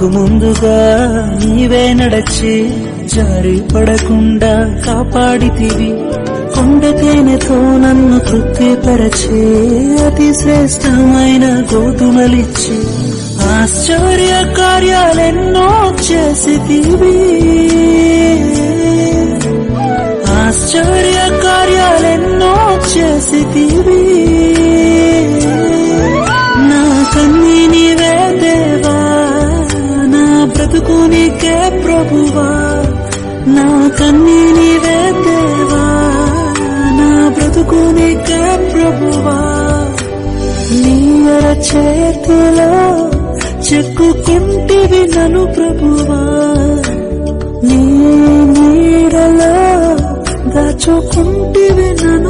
నాకు ముందుగా నీవే నడచి జారి పడకుండా కాపాడితివి. కొండ తేనెతో నన్ను తృప్తిపరచే అతి శ్రేష్టమైన గోధుమలిచ్చి ఆశ్చర్య కార్యాలెన్నో చేసితివి. ఆశ్చర్య కార్యాలెన్నో చేసితివి. నా కన్నీ నీవే దేవా, నా బ్రతుకు నీకే ప్రభువా. నా కన్నీ నీవే దేవా, నా బ్రతుకు నీకే ప్రభువా. నీ చేతిలో చెక్కుకుంటివి నన్ను ప్రభువా. నీ నీడలో దాచుకుంటివి నన్ను